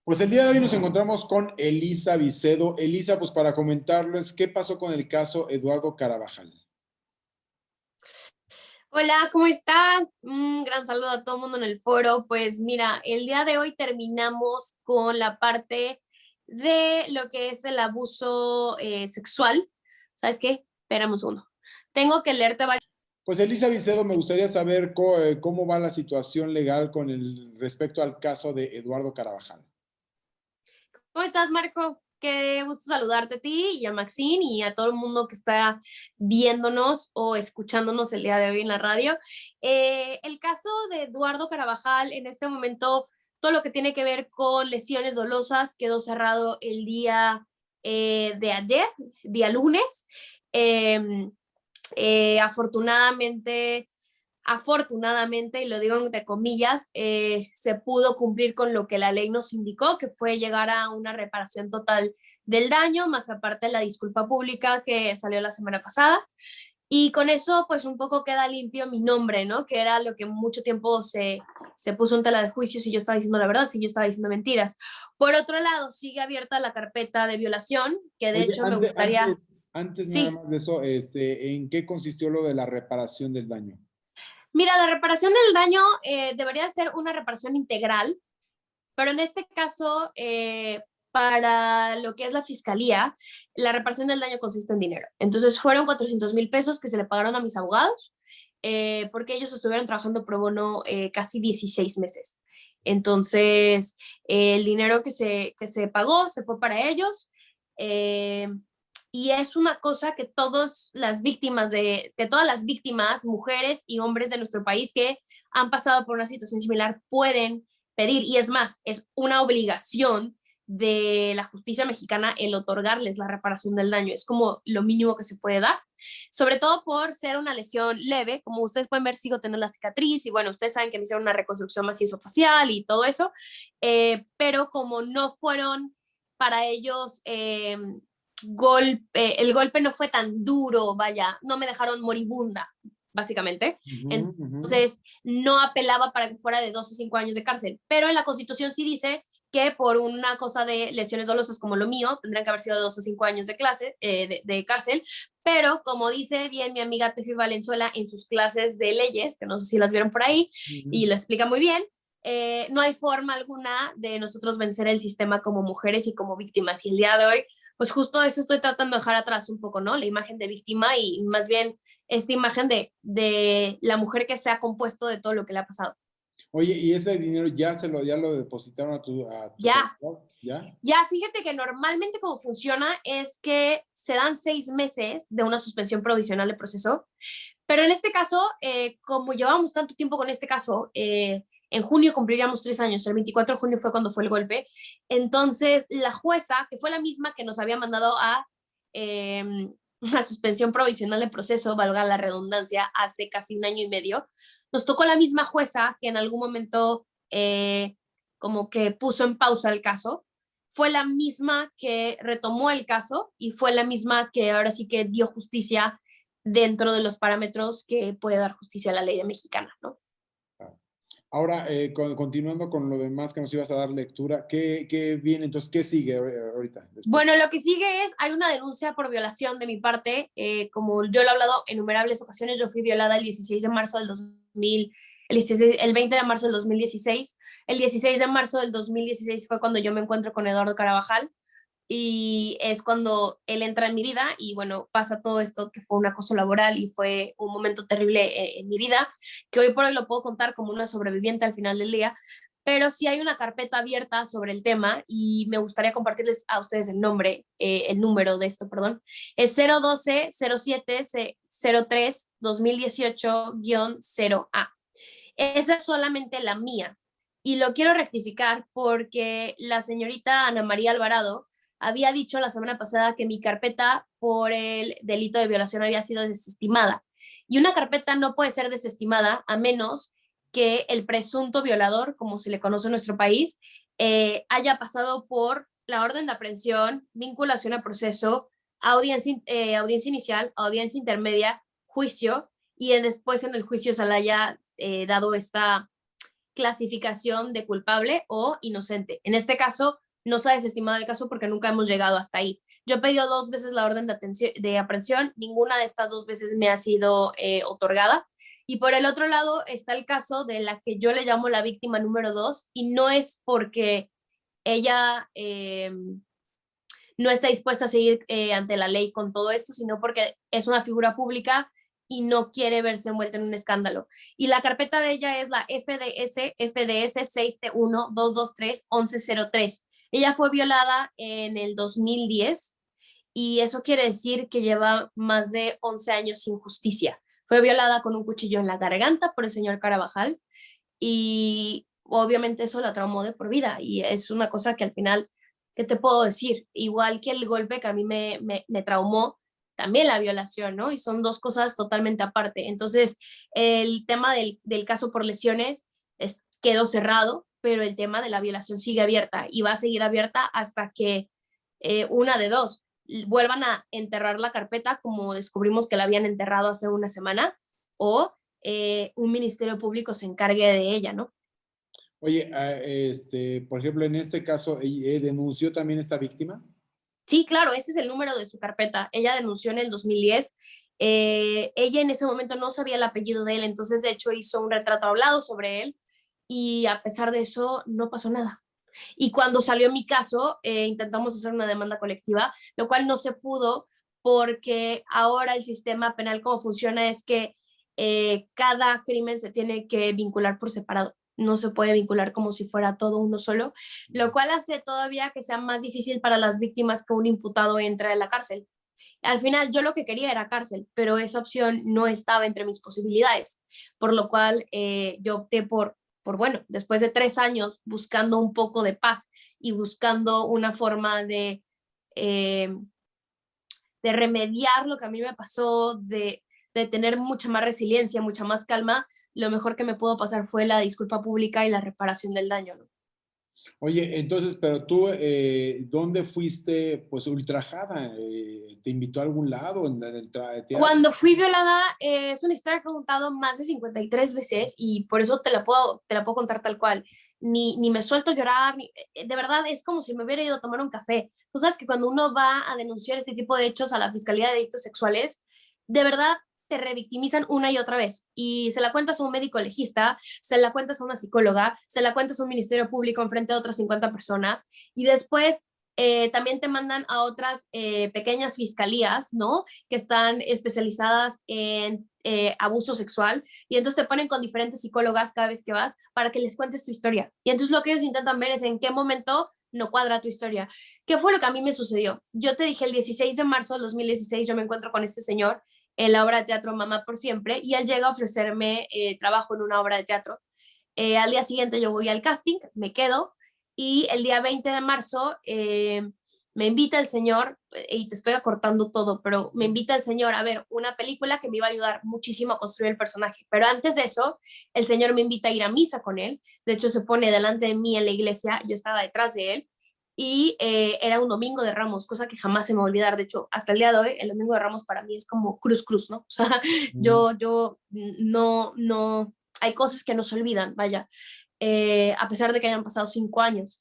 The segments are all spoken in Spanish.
Pues el día de hoy nos encontramos con Elisa Vicedo. Elisa, pues para comentarles qué pasó con el caso Eduardo Carabajal. Hola, ¿cómo estás? Un gran saludo a todo el mundo en el foro. Pues mira, el día de hoy terminamos con la parte de lo que es el abuso sexual. ¿Sabes qué? Esperamos uno. Tengo que leerte varios. Pues Elisa Vicedo, me gustaría saber cómo va la situación legal con el respecto al caso de Eduardo Carabajal. ¿Cómo estás, Marco? Qué gusto saludarte a ti y a Maxine y a todo el mundo que está viéndonos o escuchándonos el día de hoy en la radio. El caso de Eduardo Carabajal, en este momento, todo lo que tiene que ver con lesiones dolosas quedó cerrado el día de ayer, día lunes. Eh, afortunadamente, y lo digo entre comillas, se pudo cumplir con lo que la ley nos indicó, que fue llegar a una reparación total del daño, más aparte la disculpa pública que salió la semana pasada. Y con eso, pues un poco queda limpio mi nombre, ¿no? Que era lo que mucho tiempo se puso en tela de juicio si yo estaba diciendo la verdad, si yo estaba diciendo mentiras. Por otro lado, sigue abierta la carpeta de violación, que de Oye, hecho me gustaría... antes nada Sí, más de eso, ¿en qué consistió lo de la reparación del daño? mira, la reparación del daño debería ser una reparación integral. Pero en este caso, para lo que es la fiscalía, la reparación del daño consiste en dinero. Entonces fueron 400,000 pesos que se le pagaron a mis abogados, porque ellos estuvieron trabajando pro bono casi 16 meses. Entonces, el dinero que se pagó se fue para ellos. eh, y es una cosa que todas las víctimas, mujeres y hombres de nuestro país que han pasado por una situación similar pueden pedir, y es más, es una obligación de la justicia mexicana el otorgarles la reparación del daño. Es como lo mínimo que se puede dar, sobre todo por ser una lesión leve. Como ustedes pueden ver, sigo teniendo la cicatriz y bueno, ustedes saben que me hicieron una reconstrucción macizo-facial y todo eso, pero como no fueron para ellos... el golpe no fue tan duro, vaya, no me dejaron moribunda, básicamente. Ujú, ujú. Entonces, no apelaba para que fuera de 2 a 5 años de cárcel, pero en la Constitución sí dice que por una cosa de lesiones dolosas como lo mío, tendrían que haber sido de 2 a 5 años de cárcel, pero como dice bien mi amiga Tefi Valenzuela en sus clases de leyes, que no sé si las vieron por ahí, y Ujú. lo explica muy bien, no hay forma alguna de nosotros vencer el sistema como mujeres y como víctimas. Y el día de hoy, pues justo eso estoy tratando de dejar atrás un poco, ¿no? La imagen de víctima y más bien esta imagen de la mujer que se ha compuesto de todo lo que le ha pasado. Oye, ¿y ese dinero ya lo depositaron a tus Ya, abogados? ¿Ya? ya, fíjate que normalmente como funciona es que se dan 6 meses de una suspensión provisional de proceso, pero en este caso, como llevamos tanto tiempo con este caso, en junio cumpliríamos 3 años, el 24 de junio fue cuando fue el golpe, entonces la jueza, que fue la misma que nos había mandado a suspensión provisional de proceso, valga la redundancia, hace casi un año y medio, nos tocó la misma jueza que en algún momento como que puso en pausa el caso, fue la misma que retomó el caso y fue la misma que ahora sí que dio justicia dentro de los parámetros que puede dar justicia a la ley de mexicana, ¿no? Ahora, continuando con lo demás que nos ibas a dar lectura, ¿qué viene? Entonces, ¿qué sigue ahorita? Después. Bueno, lo que sigue es, hay una denuncia por violación de mi parte, como yo lo he hablado en innumerables ocasiones, yo fui violada el 16 de marzo del 2000, el 20 de marzo del 2016, el 16 de marzo del 2016 fue cuando yo me encuentro con Eduardo Carabajal, y es cuando él entra en mi vida y bueno, pasa todo esto que fue un acoso laboral y fue un momento terrible en mi vida, que hoy por hoy lo puedo contar como una sobreviviente al final del día, pero sí hay una carpeta abierta sobre el tema y me gustaría compartirles a ustedes el número de esto, perdón. Es 012-07-03-2018-0A. Esa es solamente la mía. Y lo quiero rectificar porque la señorita Ana María Alvarado había dicho la semana pasada que mi carpeta por el delito de violación había sido desestimada. Y una carpeta no puede ser desestimada a menos que el presunto violador, como se le conoce en nuestro país, haya pasado por la orden de aprehensión, vinculación a proceso, audiencia inicial, audiencia intermedia, juicio, y después en el juicio se le haya dado clasificación de culpable o inocente. En este caso, no se ha desestimado el caso porque nunca hemos llegado hasta ahí. Yo he pedido 2 veces la orden de aprehensión, ninguna de estas 2 veces me ha sido otorgada. Y por el otro lado está el caso de la que yo le llamo la víctima número 2, y no es porque ella no está dispuesta a seguir ante la ley con todo esto, sino porque es una figura pública y no quiere verse envuelta en un escándalo. Y la carpeta de ella es la FDS 6T1-223-1103. Ella fue violada en el 2010 y eso quiere decir que lleva más de 11 años sin justicia. Fue violada con un cuchillo en la garganta por el señor Carabajal y obviamente eso la traumó de por vida y es una cosa que al final, ¿qué te puedo decir? Igual que el golpe que a mí me traumó, también la violación, ¿no? Y son 2 cosas totalmente aparte. Entonces, el tema del caso por lesiones quedó cerrado, pero el tema de la violación sigue abierta y va a seguir abierta hasta que una de dos, vuelvan a enterrar la carpeta como descubrimos que la habían enterrado hace una semana, o un ministerio público se encargue de ella, ¿no? Oye, por ejemplo, en este caso, ¿denunció también esta víctima? Sí, claro, ese es el número de su carpeta. Ella denunció en el 2010. Ella en ese momento no sabía el apellido de él, entonces de hecho hizo un retrato hablado sobre él y a pesar de eso no pasó nada. Y cuando salió mi caso, intentamos hacer una demanda colectiva, lo cual no se pudo porque ahora el sistema penal como funciona es que cada crimen se tiene que vincular por separado. No se puede vincular como si fuera todo uno solo, lo cual hace todavía que sea más difícil para las víctimas que un imputado entre a la cárcel. Al final yo lo que quería era cárcel, pero esa opción no estaba entre mis posibilidades, por lo cual yo opté bueno, después de 3 años buscando un poco de paz y buscando una forma de remediar lo que a mí me pasó, de tener mucha más resiliencia, mucha más calma, lo mejor que me pudo pasar fue la disculpa pública y la reparación del daño, ¿no? Oye, entonces, pero tú, ¿dónde fuiste, pues, ultrajada? ¿Te invitó a algún lado en el teatro? Cuando fui violada, es una historia que he contado más de 53 veces y por eso te la puedo contar tal cual. Ni me suelto a llorar, de verdad es como si me hubiera ido a tomar un café. Tú sabes que cuando uno va a denunciar este tipo de hechos a la Fiscalía de Delitos Sexuales, de verdad te revictimizan una y otra vez y se la cuentas a un médico legista, se la cuentas a una psicóloga, se la cuentas a un ministerio público enfrente de otras 50 personas y después también te mandan a otras pequeñas fiscalías, ¿no? Que están especializadas en abuso sexual y entonces te ponen con diferentes psicólogas cada vez que vas para que les cuentes tu historia. Y entonces lo que ellos intentan ver es en qué momento no cuadra tu historia. ¿Qué fue lo que a mí me sucedió? Yo te dije el 16 de marzo del 2016 yo me encuentro con este señor en la obra de teatro Mamá por Siempre y él llega a ofrecerme trabajo en una obra de teatro. Al día siguiente yo voy al casting, me quedo y el día 20 de marzo me invita el señor, y te estoy acortando todo, pero me invita el señor a ver una película que me iba a ayudar muchísimo a construir el personaje. Pero antes de eso, el señor me invita a ir a misa con él. De hecho, se pone delante de mí en la iglesia, yo estaba detrás de él. Y era un domingo de Ramos, cosa que jamás se me va a olvidar. De hecho, hasta el día de hoy, el domingo de Ramos para mí es como cruz, ¿no? O sea, yo no, hay cosas que no se olvidan, vaya, a pesar de que hayan pasado 5 años.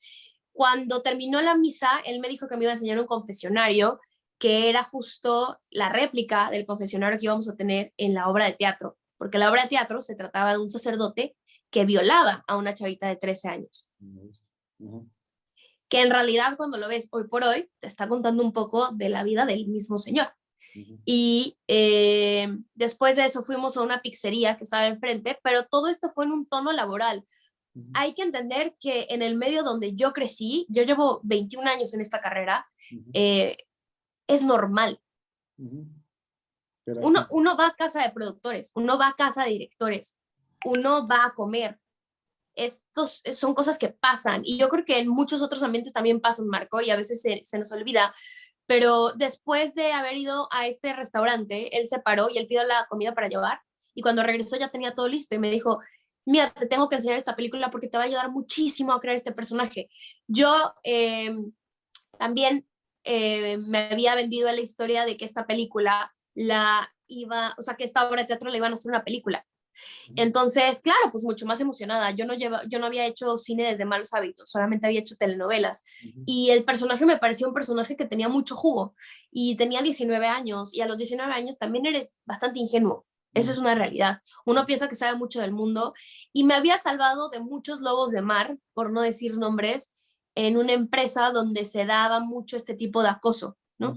Cuando terminó la misa, él me dijo que me iba a enseñar un confesionario que era justo la réplica del confesionario que íbamos a tener en la obra de teatro, porque la obra de teatro se trataba de un sacerdote que violaba a una chavita de 13 años. Que en realidad cuando lo ves hoy por hoy, te está contando un poco de la vida del mismo señor. Y después de eso fuimos a una pizzería que estaba enfrente, pero todo esto fue en un tono laboral. Hay que entender que en el medio donde yo crecí, yo llevo 21 años en esta carrera, es normal. Uno va a casa de productores, uno va a casa de directores, uno va a comer. Estos son cosas que pasan y yo creo que en muchos otros ambientes también pasan, Marco, y a veces se nos olvida. Pero después de haber ido a este restaurante, él se paró y él pidió la comida para llevar y cuando regresó ya tenía todo listo y me dijo, mira, te tengo que enseñar esta película porque te va a ayudar muchísimo a crear este personaje. Yo también me había vendido la historia de que esta película o sea, que esta obra de teatro la iban a hacer una película. Entonces, claro, pues mucho más emocionada. Yo no había hecho cine desde Malos Hábitos, solamente había hecho telenovelas. Y el personaje me parecía un personaje que tenía mucho jugo y tenía 19 años y a los 19 años también eres bastante ingenuo. Esa es una realidad. Uno piensa que sabe mucho del mundo y me había salvado de muchos lobos de mar, por no decir nombres, en una empresa donde se daba mucho este tipo de acoso, ¿no?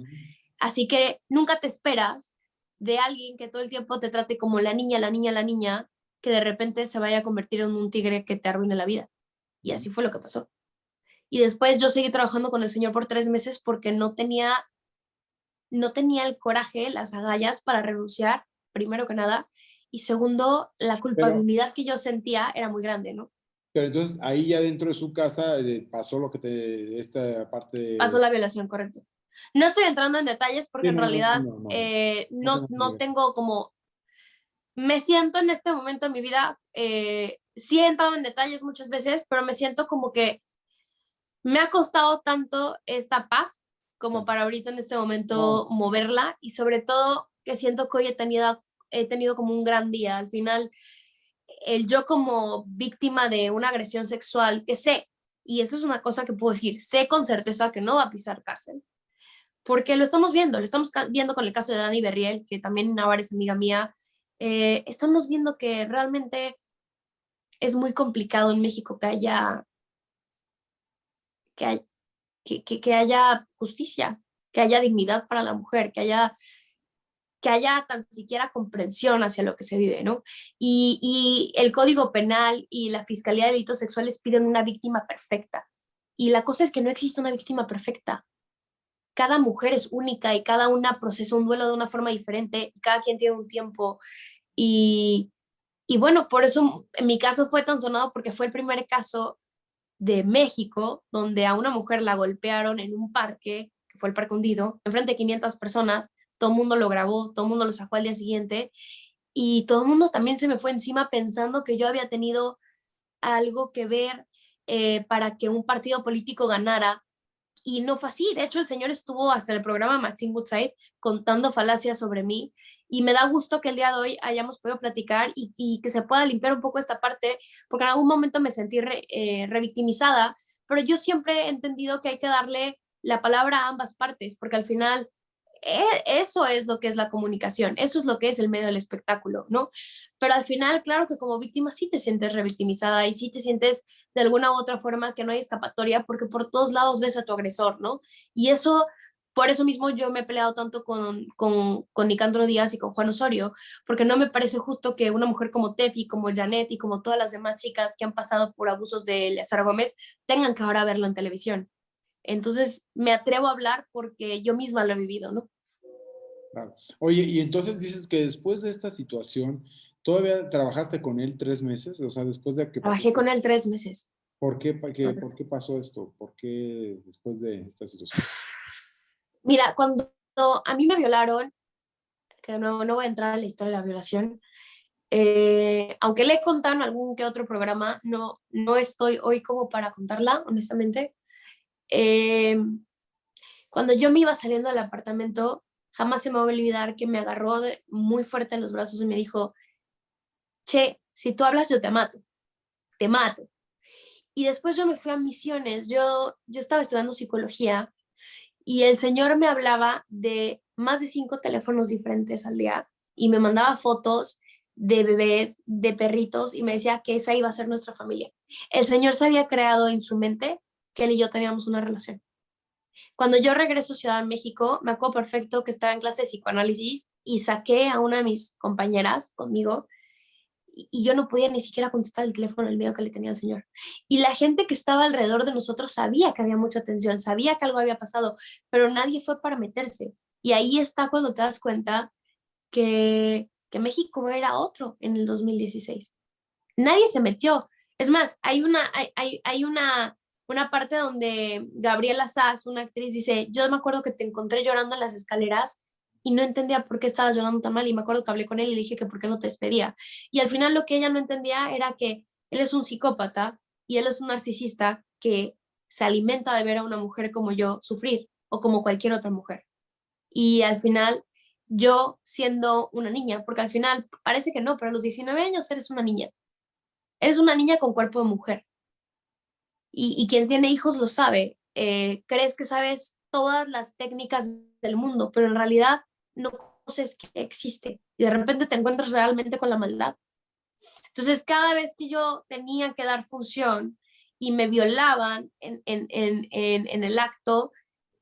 Así que nunca te esperas de alguien que todo el tiempo te trate como la niña, la niña, la niña, que de repente se vaya a convertir en un tigre que te arruine la vida. Y así fue lo que pasó. Y después yo seguí trabajando con el señor por 3 meses porque no tenía el coraje, las agallas para renunciar, primero que nada, y segundo, la Pero, culpabilidad que yo sentía era muy grande, ¿no? pero entonces ahí ya dentro de su casa pasó lo que esta parte Pasó la violación, correcto. No estoy entrando en detalles porque Sí, en no, no, realidad no, no, no, no no, tengo ni no idea. tengo como, me siento en este momento en mi vida, sí he entrado en detalles muchas veces, pero me siento como que me ha costado tanto esta paz como para ahorita en este momento No, moverla y sobre todo que siento que hoy he tenido como un gran día. Al final, el yo como víctima de una agresión sexual que sé, y eso es una cosa que puedo decir, sé con certeza que no va a pisar cárcel, porque lo estamos viendo con el caso de Dani Berriel, que también ahora es amiga mía. Estamos viendo que realmente es muy complicado en México que, hay- que haya justicia, que haya dignidad para la mujer, que haya tan siquiera comprensión hacia lo que se vive, ¿no? Y el Código Penal y la Fiscalía de Delitos Sexuales piden una víctima perfecta. Y la cosa es que no existe una víctima perfecta. Cada mujer es única y cada una procesa un duelo de una forma diferente y cada quien tiene un tiempo. Y, y bueno, por eso en mi caso fue tan sonado porque fue el primer caso de México donde a una mujer la golpearon en un parque, que fue el Parque Hundido, enfrente de 500 personas, todo el mundo lo grabó, todo el mundo lo sacó al día siguiente y todo el mundo también se me fue encima pensando que yo había tenido algo que ver para que un partido político ganara y no fue así. De hecho, el señor estuvo hasta el programa Maxine Woodside contando falacias sobre mí. Y me da gusto que el día de hoy hayamos podido platicar y que se pueda limpiar un poco esta parte, porque en algún momento me sentí revictimizada, pero yo siempre he entendido que hay que darle la palabra a ambas partes, porque al final eso es lo que es la comunicación, eso es lo que es el medio del espectáculo, ¿no? Pero al final, claro que como víctima sí te sientes revictimizada y sí te sientes de alguna u otra forma que no hay escapatoria porque por todos lados ves a tu agresor, ¿no? Y eso, por eso mismo yo me he peleado tanto con Nicandro Díaz y con Juan Osorio, porque no me parece justo que una mujer como Tefi, como Janet y como todas las demás chicas que han pasado por abusos de Eleazar Gómez tengan que ahora verlo en televisión. Entonces me atrevo a hablar porque yo misma lo he vivido, ¿no? claro. Oye, y entonces dices que después de esta situación, ¿todavía trabajaste con él 3 meses? O sea, después de que pasó Trabajé con él 3 meses. por qué pasó esto? ¿Por qué después de esta situación? Mira, cuando a mí me violaron, que no voy a entrar en la historia de la violación, aunque le he contado en algún que otro programa, no estoy hoy como para contarla, honestamente. Eh, Cuando yo me iba saliendo del apartamento, jamás se me va a olvidar que me agarró muy fuerte en los brazos y me dijo, che, si tú hablas yo te mato, te mato. Y después yo me fui a Misiones, yo estaba estudiando psicología y el señor me hablaba de más de 5 teléfonos diferentes al día y me mandaba fotos de bebés, de perritos y me decía que esa iba a ser nuestra familia. El señor se había creado en su mente que él y yo teníamos una relación. Cuando yo regreso a Ciudad de México, me acuerdo perfecto que estaba en clase de psicoanálisis y saqué a una de mis compañeras conmigo y yo no podía ni siquiera contestar el teléfono el miedo que le tenía al señor. Y la gente que estaba alrededor de nosotros sabía que había mucha tensión, sabía que algo había pasado, pero nadie fue para meterse. Y ahí está cuando te das cuenta que México era otro en el 2016. Nadie se metió. Es más, hay una parte donde Gabriela Sass, una actriz, dice, yo me acuerdo que te encontré llorando en las escaleras y no entendía por qué estabas llorando tan mal y me acuerdo que hablé con él y le dije que por qué no te despedía. Y al final lo que ella no entendía era que él es un psicópata y él es un narcisista que se alimenta de ver a una mujer como yo sufrir o como cualquier otra mujer. Y al final yo siendo una niña, porque al final parece que no, pero a los 19 años eres una niña. Eres una niña con cuerpo de mujer. Y quien tiene hijos lo sabe. Crees que sabes todas las técnicas del mundo, pero en realidad no conoces que existe. Y de repente te encuentras realmente con la maldad. Entonces, cada vez que yo tenía que dar función y me violaban en el acto,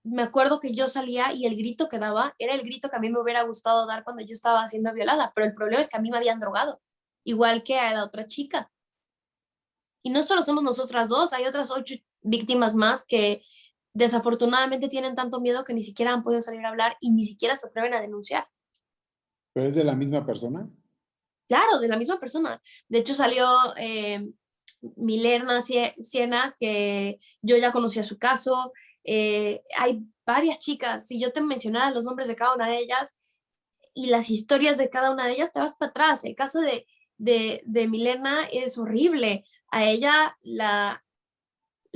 me acuerdo que yo salía y el grito que daba era el grito que a mí me hubiera gustado dar cuando yo estaba siendo violada, pero el problema es que a mí me habían drogado, igual que a la otra chica. Y no solo somos nosotras dos, hay otras 8 víctimas más que desafortunadamente tienen tanto miedo que ni siquiera han podido salir a hablar y ni siquiera se atreven a denunciar. ¿Pero es de la misma persona? Claro, de la misma persona. De hecho, salió Milerna Siena, que yo ya conocía su caso. Hay varias chicas, si yo te mencionara los nombres de cada una de ellas y las historias de cada una de ellas, te vas para atrás. El caso de Milerna es horrible. A ella la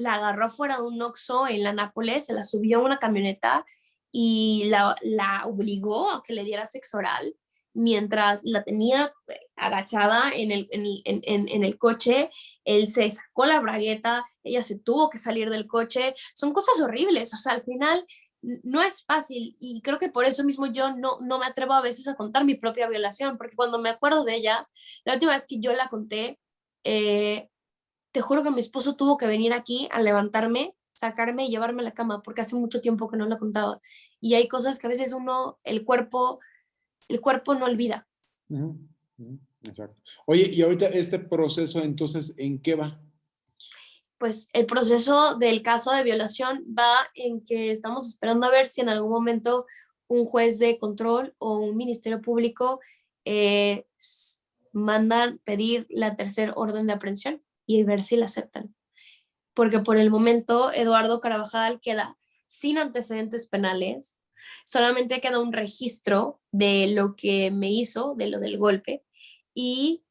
agarró fuera de un Oxxo en la Nápoles, se la subió a una camioneta y la obligó a que le diera sexo oral mientras la tenía agachada en el coche. Él se sacó la bragueta, ella se tuvo que salir del coche. Son cosas horribles, o sea, al final no es fácil y creo que por eso mismo yo no me atrevo a veces a contar mi propia violación, porque cuando me acuerdo de ella, la última vez que yo la conté, te juro que mi esposo tuvo que venir aquí a levantarme, sacarme y llevarme a la cama, porque hace mucho tiempo que no la contaba. Y hay cosas que a veces el cuerpo no olvida. Ujú, ujú, exacto. Oye, y ahorita este proceso, entonces, ¿en qué va? Pues el proceso del caso de violación va en que estamos esperando a ver si en algún momento un juez de control o un ministerio público eh, mandan pedir la tercera orden de aprehensión y ver si la aceptan. Porque por el momento Eduardo Carabajal queda sin antecedentes penales, solamente queda un registro de lo que me hizo, de lo del golpe, y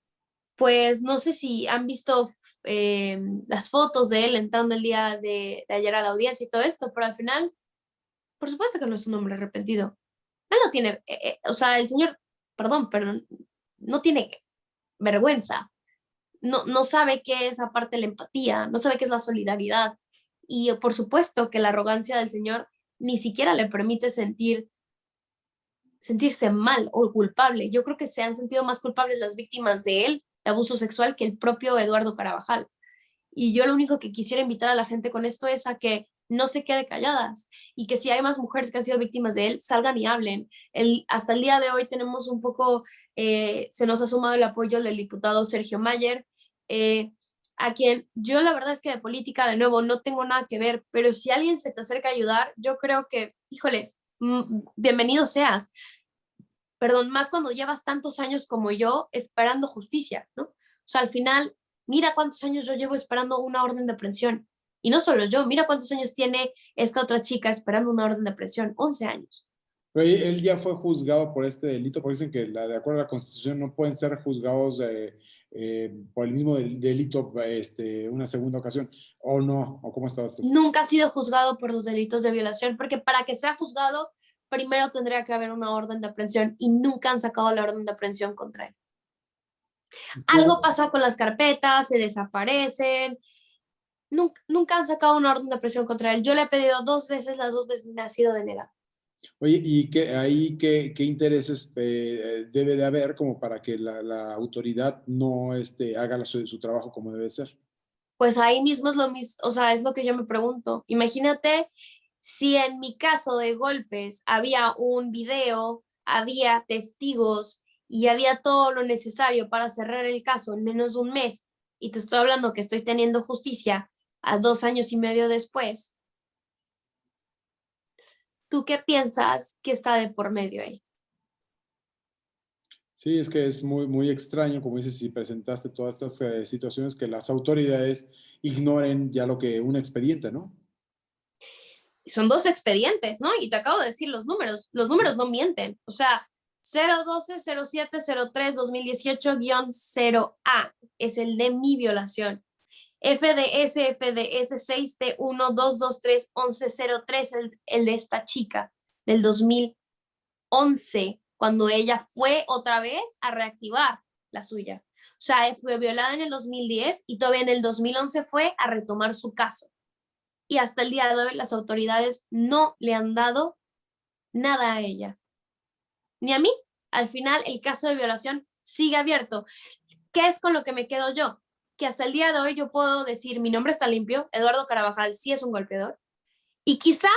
pues no sé si han visto las fotos de él entrando el día de ayer a la audiencia y todo esto, pero al final, por supuesto que no es un hombre arrepentido. Él no tiene, o sea, el señor, perdón, pero no tiene vergüenza, no sabe qué es aparte la empatía, no sabe qué es la solidaridad. Y por supuesto que la arrogancia del señor ni siquiera le permite sentirse mal o culpable. Yo creo que se han sentido más culpables las víctimas de él, de abuso sexual, que el propio Eduardo Carabajal. Y yo lo único que quisiera invitar a la gente con esto es a que no se quede calladas y que si hay más mujeres que han sido víctimas de él, salgan y hablen. Hasta el día de hoy tenemos un poco, se nos ha sumado el apoyo del diputado Sergio Mayer, eh, a quien yo la verdad es que de política, de nuevo, no tengo nada que ver, pero si alguien se te acerca a ayudar, yo creo que, híjoles, bienvenido seas. Perdón, más cuando llevas tantos años como yo esperando justicia, ¿no? O sea, al final, mira cuántos años yo llevo esperando una orden de aprehensión. Y no solo yo, mira cuántos años tiene esta otra chica esperando una orden de aprehensión, 11 años. Pero él ya fue juzgado por este delito, porque dicen que de acuerdo a la Constitución no pueden ser juzgados por el mismo delito una segunda ocasión, o no, o cómo está esto. Nunca ha sido juzgado por los delitos de violación, porque para que sea juzgado, primero tendría que haber una orden de aprehensión y nunca han sacado la orden de aprehensión contra él. Algo pasa con las carpetas, se desaparecen, nunca han sacado una orden de aprehensión contra él. Yo le he pedido 2 veces, las 2 veces me ha sido denegado. Oye, ¿y qué intereses debe de haber como para que la autoridad no haga su trabajo como debe ser? Pues ahí mismo es lo mismo, o sea, es lo que yo me pregunto. Imagínate si en mi caso de golpes había un video, había testigos y había todo lo necesario para cerrar el caso en menos de un mes, y te estoy hablando que estoy teniendo justicia a 2 años y medio después. ¿Tú qué piensas que está de por medio ahí? Sí, es que es muy, muy extraño, como dices, si presentaste todas estas situaciones, que las autoridades ignoren ya lo que un expediente, ¿no? Son 2 expedientes, ¿no? Y te acabo de decir los números no mienten. O sea, 012-07-03-2018-0A es el de mi violación. FDS 6T1-223-1103, el de esta chica del 2011, cuando ella fue otra vez a reactivar la suya. O sea, fue violada en el 2010 y todavía en el 2011 fue a retomar su caso. Y hasta el día de hoy las autoridades no le han dado nada a ella, ni a mí. Al final el caso de violación sigue abierto. ¿Qué es con lo que me quedo yo? Que hasta el día de hoy yo puedo decir, mi nombre está limpio, Eduardo Carabajal sí es un golpeador, y quizá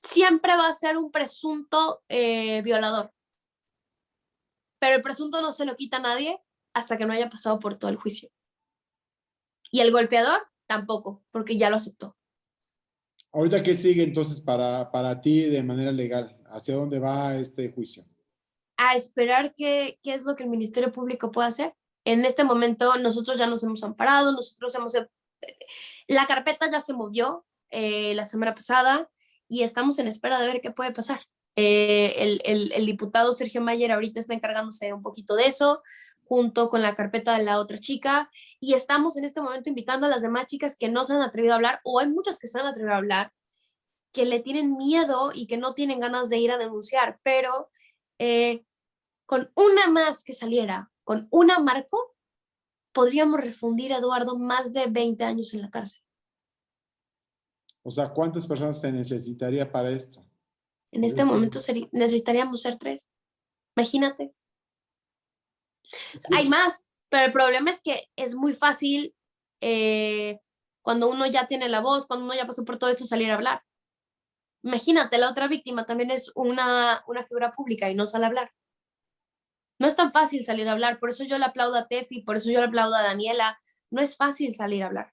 siempre va a ser un presunto violador, pero el presunto no se lo quita a nadie hasta que no haya pasado por todo el juicio. Y el golpeador tampoco, porque ya lo aceptó. Ahorita, ¿qué sigue entonces para ti de manera legal? ¿Hacia dónde va este juicio? A esperar qué es lo que el Ministerio Público puede hacer. En este momento nosotros ya nos hemos amparado, la carpeta ya se movió la semana pasada y estamos en espera de ver qué puede pasar. El diputado Sergio Mayer ahorita está encargándose un poquito de eso, junto con la carpeta de la otra chica, y estamos en este momento invitando a las demás chicas que no se han atrevido a hablar, o hay muchas que se han atrevido a hablar, que le tienen miedo y que no tienen ganas de ir a denunciar, pero con una más que saliera, con una Marco, podríamos refundir a Eduardo más de 20 años en la cárcel. O sea, ¿cuántas personas se necesitaría para esto? En este momento necesitaríamos ser 3. Imagínate. Hay más, pero el problema es que es muy fácil cuando uno ya tiene la voz, cuando uno ya pasó por todo esto, salir a hablar. Imagínate, la otra víctima también es una figura pública y no sale a hablar. No es tan fácil salir a hablar, por eso yo le aplaudo a Tefi, por eso yo le aplaudo a Daniela. No es fácil salir a hablar.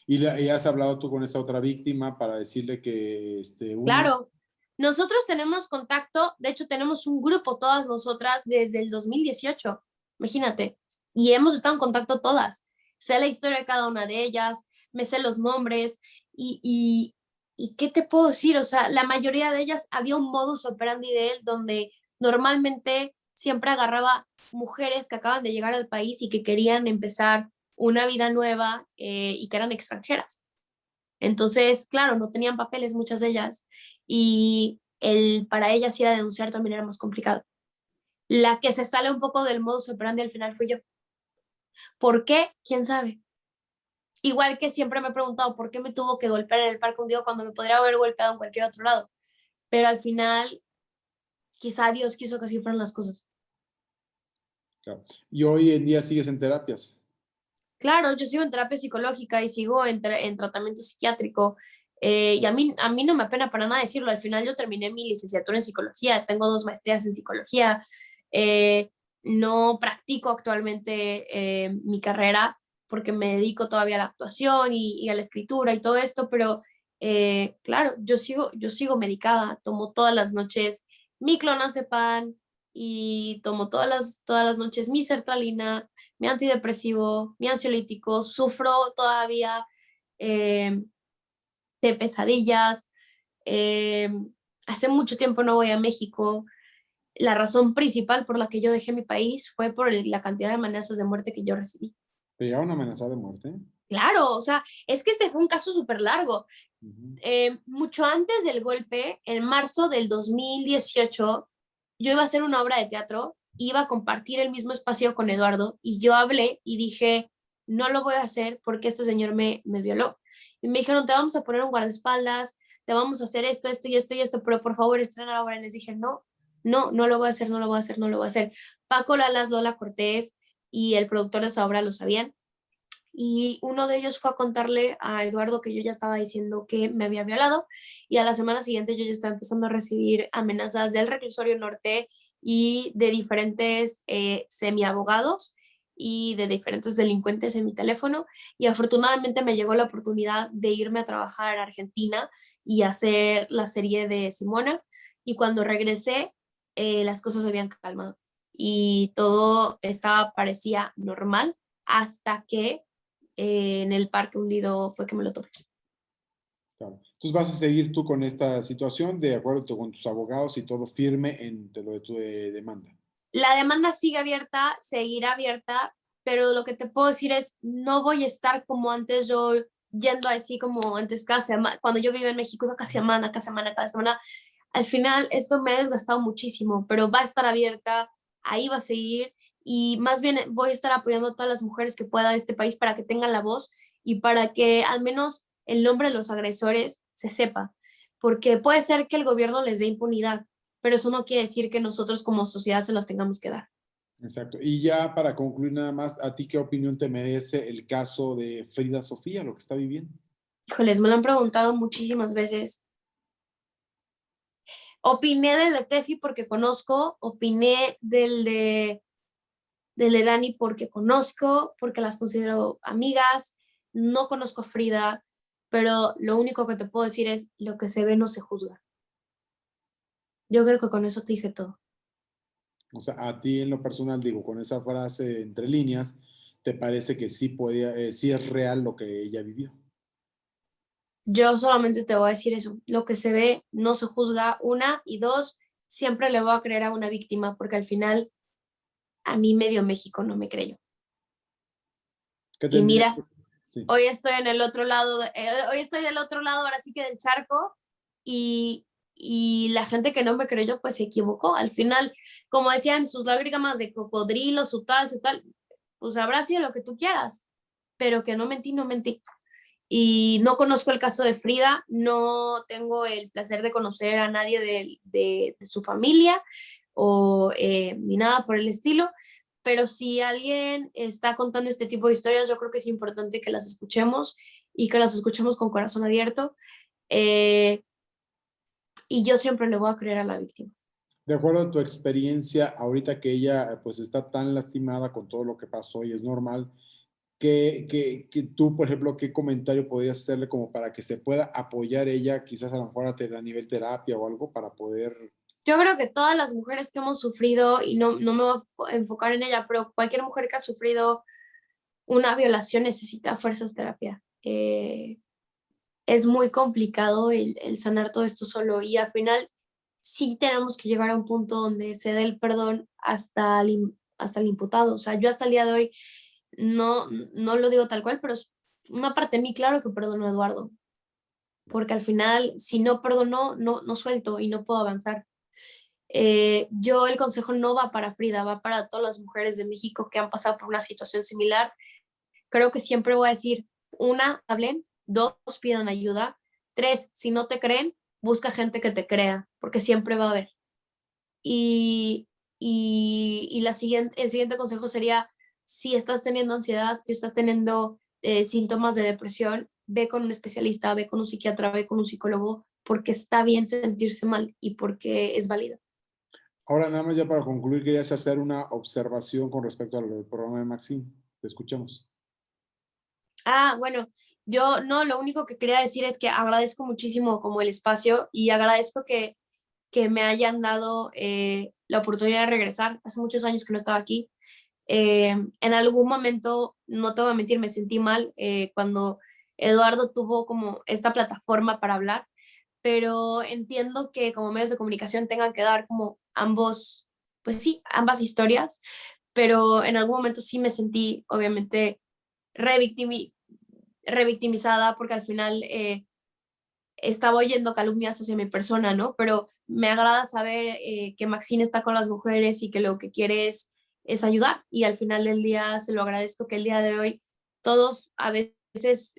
¿Y has hablado tú con esta otra víctima para decirle que Claro, nosotros tenemos contacto, de hecho tenemos un grupo todas nosotras desde el 2018, imagínate, y hemos estado en contacto todas. Sé la historia de cada una de ellas, me sé los nombres y ¿qué te puedo decir? O sea, la mayoría de ellas había un modus operandi de él donde normalmente siempre agarraba mujeres que acaban de llegar al país y que querían empezar una vida nueva y que eran extranjeras. Entonces, claro, no tenían papeles muchas de ellas y para ellas ir a denunciar también era más complicado. La que se sale un poco del modus operandi al final fui yo. ¿Por qué? ¿Quién sabe? Igual que siempre me he preguntado por qué me tuvo que golpear en el Parque Hundido cuando me podría haber golpeado en cualquier otro lado. Pero al final, quizá Dios quiso que así fueran las cosas. Claro. ¿Y hoy en día sigues en terapias? Claro, yo sigo en terapia psicológica y sigo en tratamiento psiquiátrico. Y a mí no me apena para nada decirlo. Al final yo terminé mi licenciatura en psicología, tengo 2 maestrías en psicología. No practico actualmente mi carrera porque me dedico todavía a la actuación y a la escritura y todo esto, pero claro, yo sigo medicada, tomo todas las noches mi clonazepam y tomo todas las noches mi sertralina, mi antidepresivo, mi ansiolítico, sufro todavía eh, de pesadillas. eh, Hace mucho tiempo no voy a México. La razón principal por la que yo dejé mi país fue por la cantidad de amenazas de muerte que yo recibí. ¿Te llegaron a amenazar de muerte? Claro, o sea, es que este fue un caso súper largo. Uh-huh. Mucho antes del golpe, en marzo del 2018, yo iba a hacer una obra de teatro, iba a compartir el mismo espacio con Eduardo y yo hablé y dije, no lo voy a hacer porque este señor me violó. Y me dijeron, te vamos a poner un guardaespaldas, te vamos a hacer esto, esto y esto y esto, pero por favor estrena la obra. Y les dije, no, no, no lo voy a hacer, no lo voy a hacer, no lo voy a hacer. Paco Lalas, Lola Cortés y el productor de esa obra lo sabían. Y uno de ellos fue a contarle a Eduardo que yo ya estaba diciendo que me había violado y a la semana siguiente yo ya estaba empezando a recibir amenazas del reclusorio norte y de diferentes semiabogados y de diferentes delincuentes en mi teléfono y afortunadamente me llegó la oportunidad de irme a trabajar a Argentina y hacer la serie de Simona y cuando regresé las cosas se habían calmado y todo parecía normal hasta que en el Parque Hundido fue que me lo topé. Claro. Entonces vas a seguir tú con esta situación de acuerdo con tus abogados y todo firme en lo de tu demanda. La demanda sigue abierta, seguirá abierta, pero lo que te puedo decir es, no voy a estar como antes yo yendo así como antes cada semana, cuando yo vivía en México iba cada semana, cada semana, cada semana. al final esto me ha desgastado muchísimo, pero va a estar abierta, ahí va a seguir y más bien voy a estar apoyando a todas las mujeres que pueda de este país para que tengan la voz y para que al menos el nombre de los agresores se sepa, porque puede ser que el gobierno les dé impunidad, pero eso no quiere decir que nosotros como sociedad se las tengamos que dar. Exacto. Y ya para concluir nada más, ¿a ti qué opinión te merece el caso de Frida Sofía, lo que está viviendo? Híjoles, me lo han preguntado muchísimas veces. Opiné del de Tefi porque conozco, opiné del de Dani porque conozco, porque las considero amigas, no conozco a Frida, pero lo único que te puedo decir es lo que se ve no se juzga. Yo creo que con eso te dije todo. O sea, a ti en lo personal, digo, con esa frase entre líneas, ¿te parece que sí podía, sí es real lo que ella vivió? Yo solamente te voy a decir eso, lo que se ve no se juzga, una, y dos, siempre le voy a creer a una víctima, porque al final a mí medio México no me creyó. ¿Qué Y tendría? mira, Sí. hoy estoy en el otro lado, hoy estoy del otro lado, ahora sí que del charco, y la gente que no me creyó, pues se equivocó. Al final, como decían, sus lágrimas de cocodrilo, su tal, pues habrá sido lo que tú quieras, pero que no mentí, no mentí. Y no conozco el caso de Frida, no tengo el placer de conocer a nadie de su familia o ni nada por el estilo, pero si alguien está contando este tipo de historias, yo creo que es importante que las escuchemos y que las escuchemos con corazón abierto. eh, y yo siempre le voy a creer a la víctima. De acuerdo a tu experiencia, ahorita que ella pues está tan lastimada con todo lo que pasó y es normal, que tú, por ejemplo, qué comentario podrías hacerle como para que se pueda apoyar ella, quizás a lo mejor a nivel terapia o algo para poder... Yo creo que todas las mujeres que hemos sufrido, y no me voy a enfocar en ella, pero cualquier mujer que ha sufrido una violación necesita fuerzas terapia. Es muy complicado el sanar todo esto solo y al final sí tenemos que llegar a un punto donde se dé el perdón hasta el imputado. O sea, yo hasta el día de hoy no lo digo tal cual, pero una parte de mí, claro que perdono a Eduardo, porque al final, si no perdono, no suelto y no puedo avanzar. Yo el consejo no va para Frida, va para todas las mujeres de México que han pasado por una situación similar. Creo que siempre voy a decir, una, hablen, dos, pidan ayuda, tres, si no te creen, busca gente que te crea, porque siempre va a haber. Y, el siguiente consejo sería, si estás teniendo ansiedad, si estás teniendo síntomas de depresión, ve con un especialista, ve con un psiquiatra, ve con un psicólogo, porque está bien sentirse mal y porque es válido. Ahora nada más ya para concluir, querías hacer una observación con respecto al programa de Maxine. Te escuchamos. Bueno, yo no, lo único que quería decir es que agradezco muchísimo como el espacio y agradezco que me hayan dado la oportunidad de regresar. Hace muchos años que no estaba aquí. En algún momento, no te voy a mentir, me sentí mal cuando Eduardo tuvo como esta plataforma para hablar, pero entiendo que como medios de comunicación tengan que dar como ambos, pues sí, ambas historias, pero en algún momento sí me sentí obviamente revictimi revictimizada porque al final estaba oyendo calumnias hacia mi persona, ¿no? Pero me agrada saber que Maxine está con las mujeres y que lo que quiere es ayudar y al final del día se lo agradezco que el día de hoy todos a veces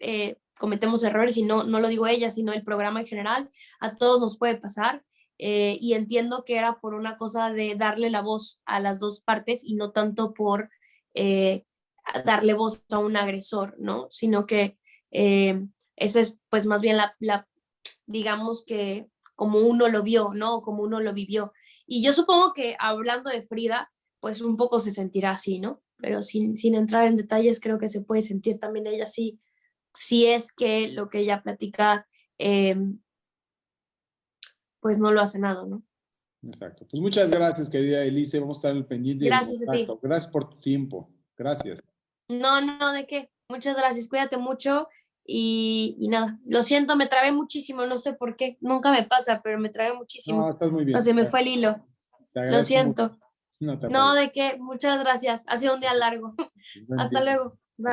cometemos errores y no lo digo ella, sino el programa en general, a todos nos puede pasar y entiendo que era por una cosa de darle la voz a las dos partes y no tanto por darle voz a un agresor, ¿no? Sino que eso es pues más bien digamos que como uno lo vio, ¿no? Como uno lo vivió. Y yo supongo que hablando de Frida, pues un poco se sentirá así, ¿no? Pero sin entrar en detalles, creo que se puede sentir también ella así, si es que lo que ella platica, eh, pues no lo ha cenado, ¿no? Exacto. Pues muchas gracias, querida Elise. Vamos a estar en el pendiente y en Gracias a ti. contacto. Gracias por tu tiempo. Gracias. No, ¿de qué? Muchas gracias, cuídate mucho y nada, lo siento, me trabé muchísimo, no sé por qué, nunca me pasa, pero me trabé No, muchísimo. estás muy O sea, se bien. me fue el hilo, Te lo agradezco mucho. siento. No te No, apures. ¿de qué? Muchas gracias, ha sido un día largo. Buen Hasta día. luego. Bye.